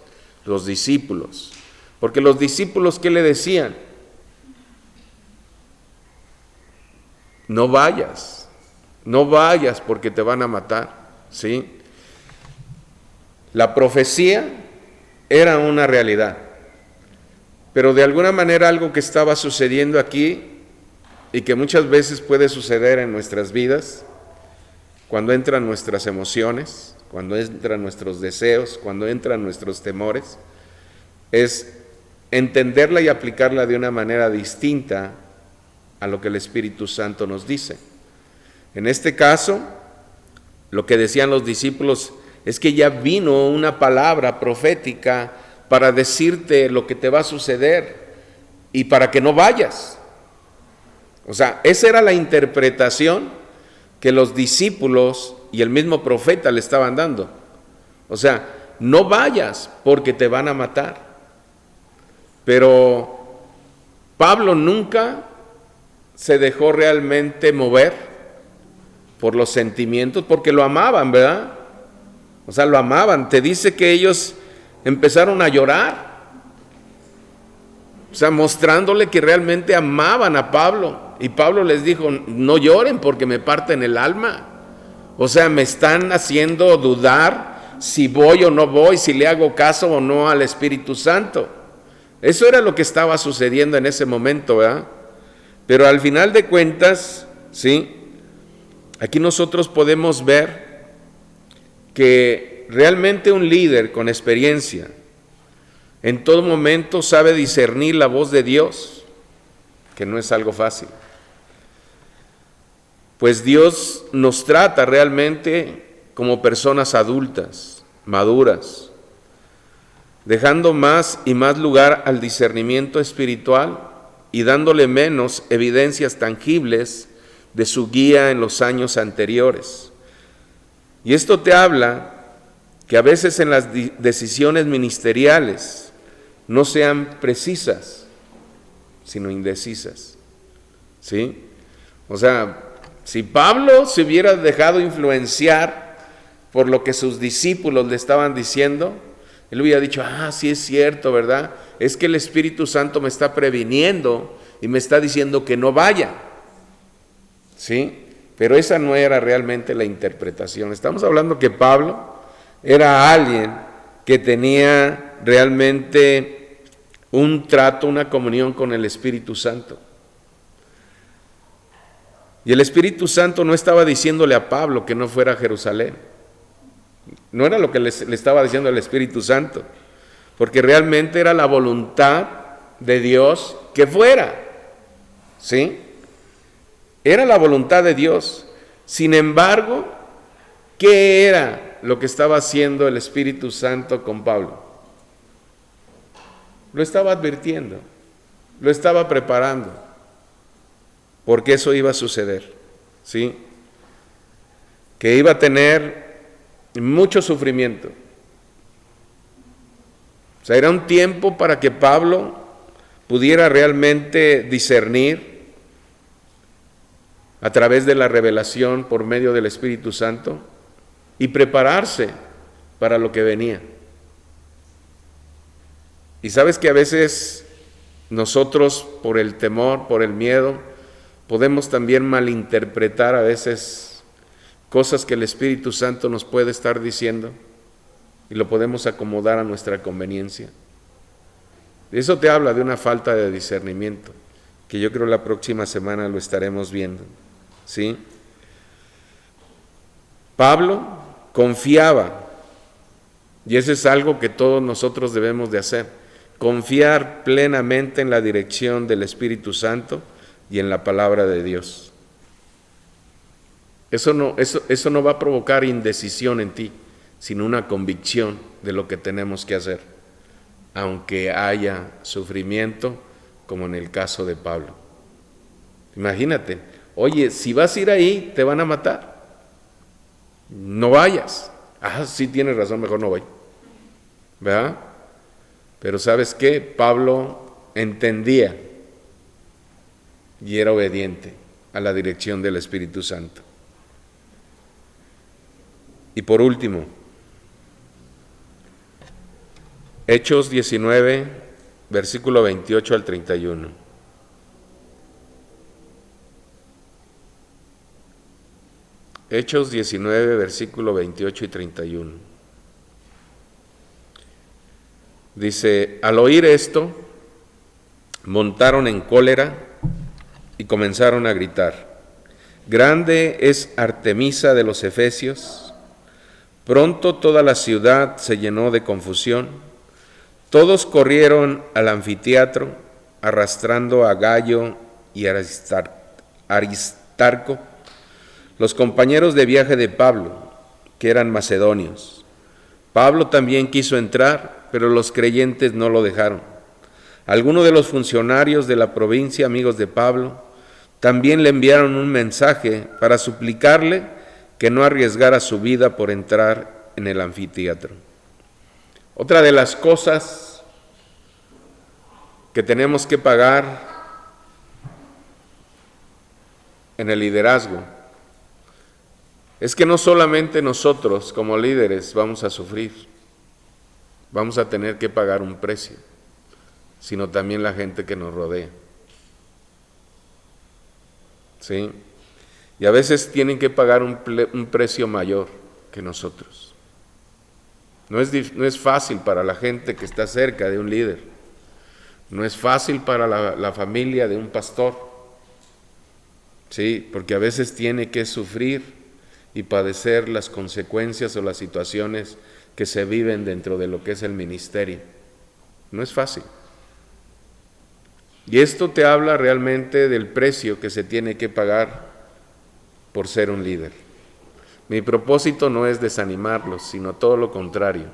S1: los discípulos. Porque los discípulos, ¿qué le decían? No vayas porque te van a matar, ¿sí? La profecía era una realidad, pero de alguna manera algo que estaba sucediendo aquí y que muchas veces puede suceder en nuestras vidas, cuando entran nuestras emociones, cuando entran nuestros deseos, cuando entran nuestros temores, es entenderla y aplicarla de una manera distinta a lo que el Espíritu Santo nos dice. En este caso, lo que decían los discípulos es que ya vino una palabra profética para decirte lo que te va a suceder y para que no vayas. O sea, esa era la interpretación que los discípulos y el mismo profeta le estaban dando. O sea, no vayas porque te van a matar. Pero Pablo nunca se dejó realmente mover por los sentimientos, porque lo amaban, ¿verdad? O sea, lo amaban. Te dice que ellos empezaron a llorar, o sea, mostrándole que realmente amaban a Pablo. Y Pablo les dijo, no lloren porque me parten el alma. O sea, me están haciendo dudar si voy o no voy, si le hago caso o no al Espíritu Santo. Eso era lo que estaba sucediendo en ese momento, ¿verdad? Pero al final de cuentas, ¿sí? Aquí nosotros podemos ver que realmente un líder con experiencia en todo momento sabe discernir la voz de Dios, que no es algo fácil. Pues Dios nos trata realmente como personas adultas, maduras, dejando más y más lugar al discernimiento espiritual y dándole menos evidencias tangibles de su guía en los años anteriores. Y esto te habla que a veces en las decisiones ministeriales no sean precisas, sino indecisas, ¿sí? O sea, si Pablo se hubiera dejado influenciar por lo que sus discípulos le estaban diciendo, él hubiera dicho, sí es cierto, ¿verdad? Es que el Espíritu Santo me está previniendo y me está diciendo que no vaya. ¿Sí? Pero esa no era realmente la interpretación. Estamos hablando que Pablo era alguien que tenía realmente un trato, una comunión con el Espíritu Santo. Y el Espíritu Santo no estaba diciéndole a Pablo que no fuera a Jerusalén. No era lo que le estaba diciendo el Espíritu Santo, porque realmente era la voluntad de Dios que fuera. ¿Sí? Era la voluntad de Dios. Sin embargo, ¿qué era lo que estaba haciendo el Espíritu Santo con Pablo? Lo estaba advirtiendo, lo estaba preparando, porque eso iba a suceder, ¿sí? Que iba a tener mucho sufrimiento. O sea, era un tiempo para que Pablo pudiera realmente discernir a través de la revelación por medio del Espíritu Santo y prepararse para lo que venía. Y sabes que a veces nosotros, por el temor, por el miedo, podemos también malinterpretar a veces cosas que el Espíritu Santo nos puede estar diciendo y lo podemos acomodar a nuestra conveniencia. Eso te habla de una falta de discernimiento, que yo creo la próxima semana lo estaremos viendo. ¿Sí? Pablo confiaba, y eso es algo que todos nosotros debemos de hacer, confiar plenamente en la dirección del Espíritu Santo y en la palabra de Dios. Eso no va a provocar indecisión en ti, sino una convicción de lo que tenemos que hacer, aunque haya sufrimiento, como en el caso de Pablo. Imagínate, oye, si vas a ir ahí, te van a matar. No vayas. Sí tienes razón, mejor no voy. ¿Verdad? Pero ¿sabes qué? Pablo entendía y era obediente a la dirección del Espíritu Santo. Y por último, Hechos 19, versículo 28 al 31. Hechos 19, versículo 28 y 31. Dice, al oír esto, montaron en cólera y comenzaron a gritar, grande es Artemisa de los Efesios. Pronto toda la ciudad se llenó de confusión. Todos corrieron al anfiteatro, arrastrando a Gayo y Aristarco, los compañeros de viaje de Pablo, que eran macedonios. Pablo también quiso entrar, pero los creyentes no lo dejaron. Algunos de los funcionarios de la provincia, amigos de Pablo, también le enviaron un mensaje para suplicarle que no arriesgara su vida por entrar en el anfiteatro. Otra de las cosas que tenemos que pagar en el liderazgo es que no solamente nosotros como líderes vamos a sufrir, vamos a tener que pagar un precio, sino también la gente que nos rodea. ¿Sí? Y a veces tienen que pagar un precio mayor que nosotros. No es fácil para la gente que está cerca de un líder. No es fácil para la familia de un pastor. Sí, porque a veces tiene que sufrir y padecer las consecuencias o las situaciones que se viven dentro de lo que es el ministerio. No es fácil. Y esto te habla realmente del precio que se tiene que pagar por ser un líder. Mi propósito no es desanimarlos, sino todo lo contrario.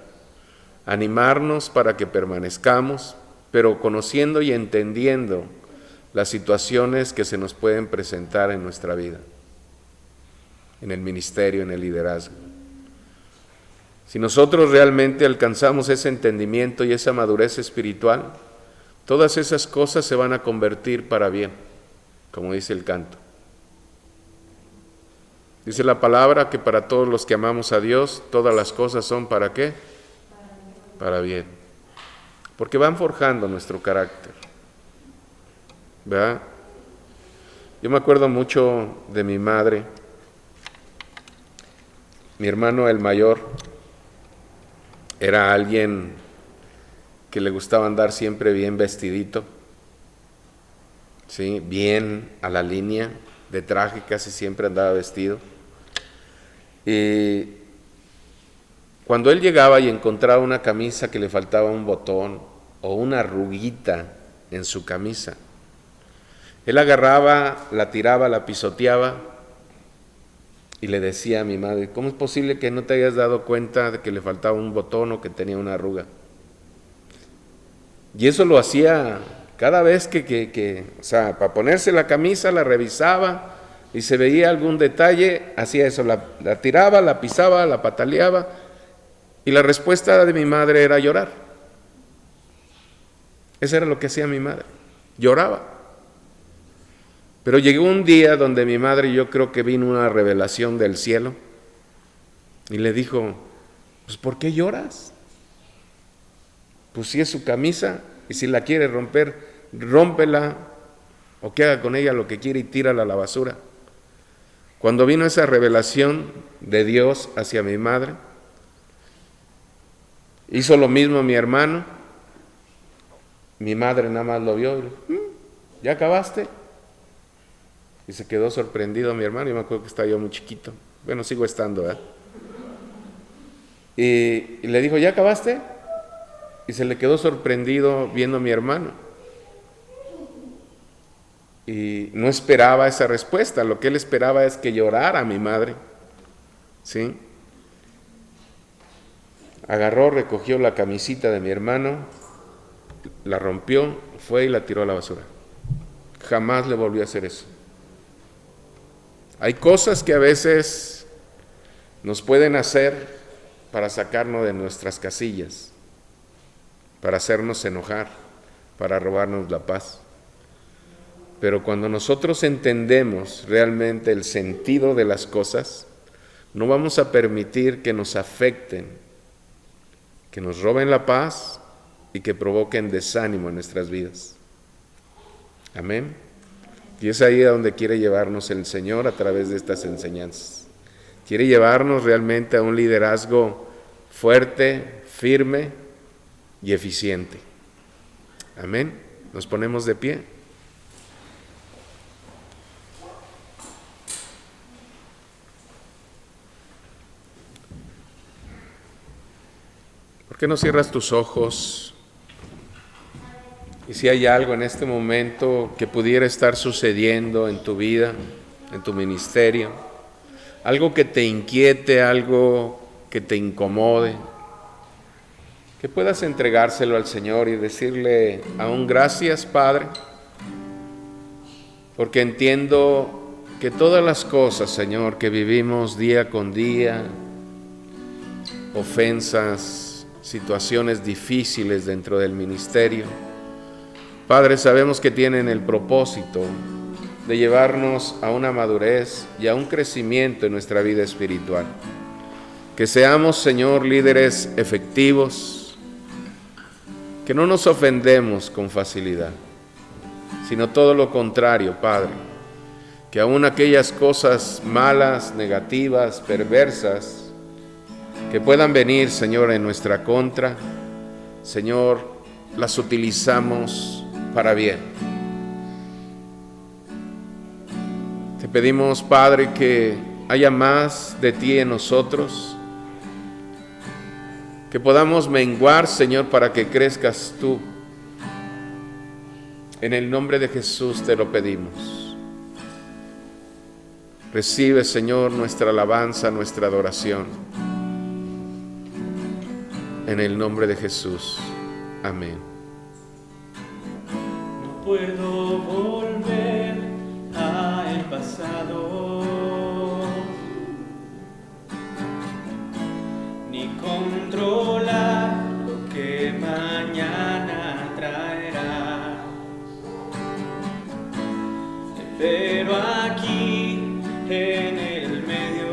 S1: Animarnos para que permanezcamos, pero conociendo y entendiendo las situaciones que se nos pueden presentar en nuestra vida, en el ministerio, en el liderazgo. Si nosotros realmente alcanzamos ese entendimiento y esa madurez espiritual, todas esas cosas se van a convertir para bien, como dice el canto. Dice la palabra que para todos los que amamos a Dios, todas las cosas son ¿para qué? Para bien. Porque van forjando nuestro carácter. ¿Verdad? Yo me acuerdo mucho de mi madre. Mi hermano, el mayor, era alguien que le gustaba andar siempre bien vestidito, ¿sí? Bien a la línea, de traje casi siempre andaba vestido. Y cuando él llegaba y encontraba una camisa que le faltaba un botón o una arruguita en su camisa, él agarraba, la tiraba, la pisoteaba y le decía a mi madre: ¿cómo es posible que no te hayas dado cuenta de que le faltaba un botón o que tenía una arruga? Y eso lo hacía cada vez o sea, para ponerse la camisa, la revisaba y se veía algún detalle, hacía eso, la tiraba, la pisaba, la pataleaba, y la respuesta de mi madre era llorar. Eso era lo que hacía mi madre, lloraba. Pero llegó un día donde mi madre, yo creo que vino una revelación del cielo, y le dijo: pues ¿por qué lloras? Pues si es su camisa, y si la quiere romper, rómpela, o que haga con ella lo que quiere y tírala a la basura. Cuando vino esa revelación de Dios hacia mi madre, hizo lo mismo mi hermano. Mi madre nada más lo vio y le dijo: ¿ya acabaste? Y se quedó sorprendido mi hermano. Yo me acuerdo que estaba yo muy chiquito. Bueno, sigo estando, ¿verdad? Y le dijo: ¿ya acabaste? Y se le quedó sorprendido viendo a mi hermano. Y no esperaba esa respuesta. Lo que él esperaba es que llorara mi madre. ¿Sí? Agarró, recogió la camisita de mi hermano, la rompió, fue y la tiró a la basura. Jamás le volvió a hacer eso. Hay cosas que a veces nos pueden hacer para sacarnos de nuestras casillas, para hacernos enojar, para robarnos la paz. Pero cuando nosotros entendemos realmente el sentido de las cosas, no vamos a permitir que nos afecten, que nos roben la paz y que provoquen desánimo en nuestras vidas. Amén. Y es ahí a donde quiere llevarnos el Señor a través de estas enseñanzas. Quiere llevarnos realmente a un liderazgo fuerte, firme y eficiente. Amén. Nos ponemos de pie. ¿Por qué no cierras tus ojos? Y si hay algo en este momento que pudiera estar sucediendo en tu vida, en tu ministerio, algo que te inquiete, algo que te incomode, que puedas entregárselo al Señor y decirle aún: gracias, Padre, porque entiendo que todas las cosas, Señor, que vivimos día con día, ofensas, situaciones difíciles dentro del ministerio, Padre, sabemos que tienen el propósito de llevarnos a una madurez y a un crecimiento en nuestra vida espiritual. Que seamos, Señor, líderes efectivos, que no nos ofendemos con facilidad, sino todo lo contrario, Padre, que aún aquellas cosas malas, negativas, perversas, que puedan venir, Señor, en nuestra contra, Señor, las utilizamos para bien. Te pedimos, Padre, que haya más de ti en nosotros, que podamos menguar, Señor, para que crezcas tú. En el nombre de Jesús te lo pedimos. Recibe, Señor, nuestra alabanza, nuestra adoración. En el nombre de Jesús. Amén.
S2: No puedo volver al pasado, ni controlar lo que mañana traerá. Pero aquí, en el medio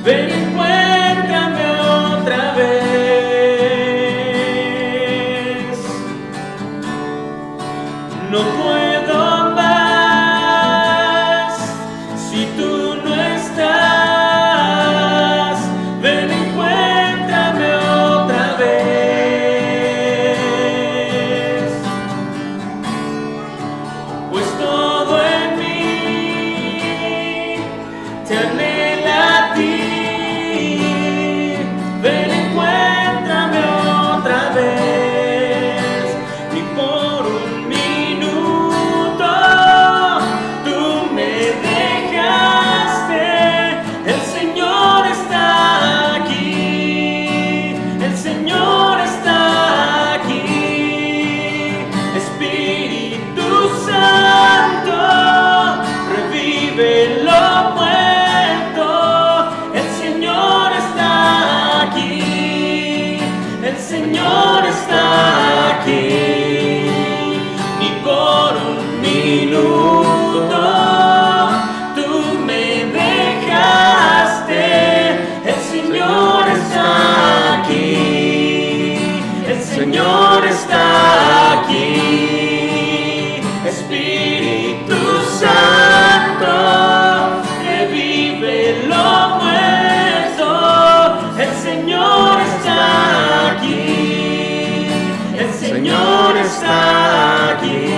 S2: ven, encuéntrame otra vez. No puedo más si tú no estás. Ven, encuéntrame otra vez. Pues todo en mí te anhela a ti. Ven, encuéntrame otra vez. Ni por un minuto tú me dejaste. El Señor está aquí. El Señor está aquí. Espíritu Santo, revive lo muerto. El Señor está aquí. El Señor está aquí. Ni por un minuto tú me dejaste. El Señor está aquí. El Señor está aquí. Espíritu Santo, revive lo muerto. El Señor está aquí. El Señor está aquí.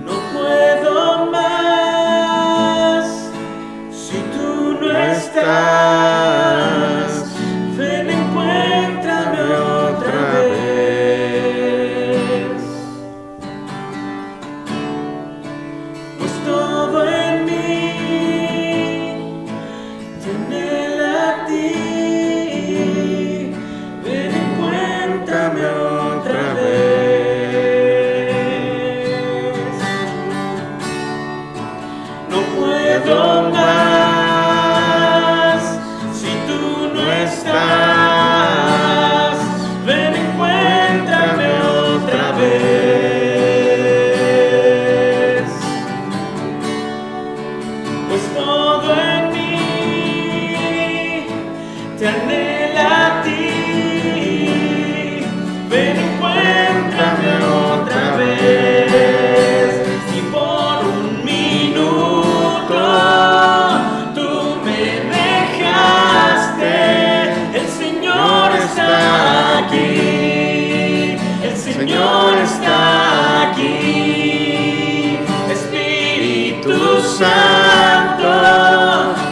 S2: No puedo más si tú no estás. Ven, encuéntrame otra vez. Pues todo en mí te anhela a ti. Ven, encuéntrame otra vez. No puedo más si tú no estás. Ven, encuéntrame otra vez. Pues todo en mí te anhela a ti. Ven, encuéntrame otra vez. Y por un minuto tú me dejaste. El Señor está aquí. El Señor está aquí. Espíritu Santo,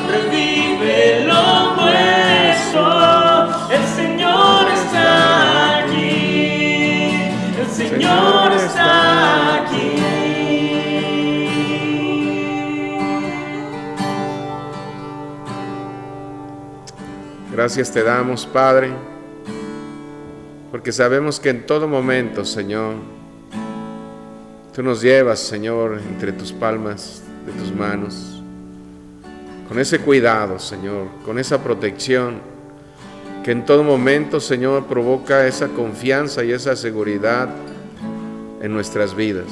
S2: revive lo nuestro. El Señor está aquí. El Señor está aquí.
S1: Gracias te damos, Padre, porque sabemos que en todo momento, Señor, tú nos llevas, Señor, entre tus palmas de tus manos, con ese cuidado, Señor, con esa protección, que en todo momento, Señor, provoca esa confianza y esa seguridad en nuestras vidas.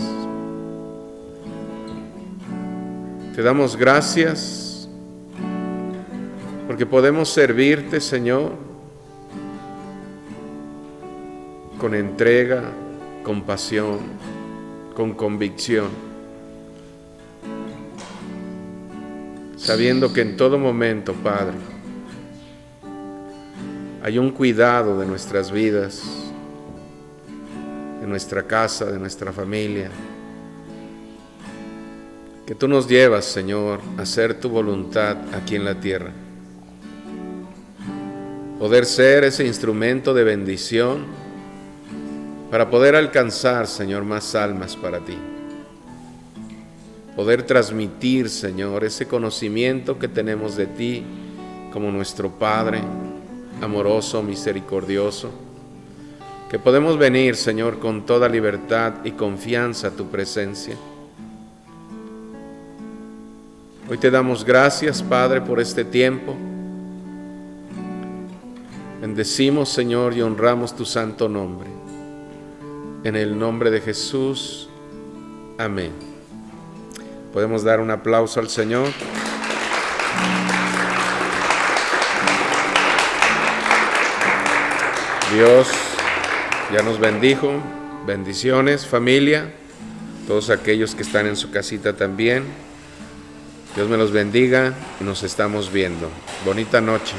S1: Te damos gracias porque podemos servirte, Señor, con entrega, con pasión, con convicción, sabiendo que en todo momento, Padre, hay un cuidado de nuestras vidas, de nuestra casa, de nuestra familia, que tú nos llevas, Señor, a hacer tu voluntad aquí en la tierra. Poder ser ese instrumento de bendición para poder alcanzar, Señor, más almas para ti. Poder transmitir, Señor, ese conocimiento que tenemos de ti como nuestro Padre, amoroso, misericordioso, que podemos venir, Señor, con toda libertad y confianza a tu presencia. Hoy te damos gracias, Padre, por este tiempo. Bendecimos, Señor, y honramos tu santo nombre. En el nombre de Jesús. Amén. Podemos dar un aplauso al Señor. Dios ya nos bendijo. Bendiciones, familia. Todos aquellos que están en su casita también. Dios me los bendiga y nos estamos viendo. Bonita noche.